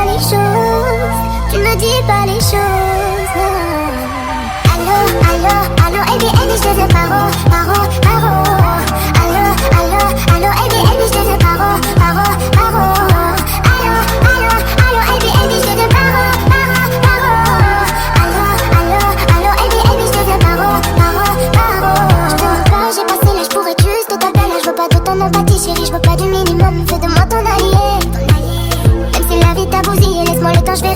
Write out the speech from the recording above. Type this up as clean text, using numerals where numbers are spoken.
les choses, tu me dis pas les choses. Allô, allô, allô, Ebi, Ebi, je te dis paro, paro, paro. Allô, allô, allô, Ebi, Ebi, je te dis paro, paro, paro. Allô, allô, allô, Ebi, Ebi, je te dis paro, paro, paro. Allô, allô, allô, Ebi, Ebi, je te dis paro, paro, paro. Je te veux pas, j'ai passé l'âge pour être juste ta belle. Je veux pas de ton empathie, chérie, je veux pas du minimum. Fais de moi ton allié. Même si la vie t'a bousillé, laisse-moi le temps, je vais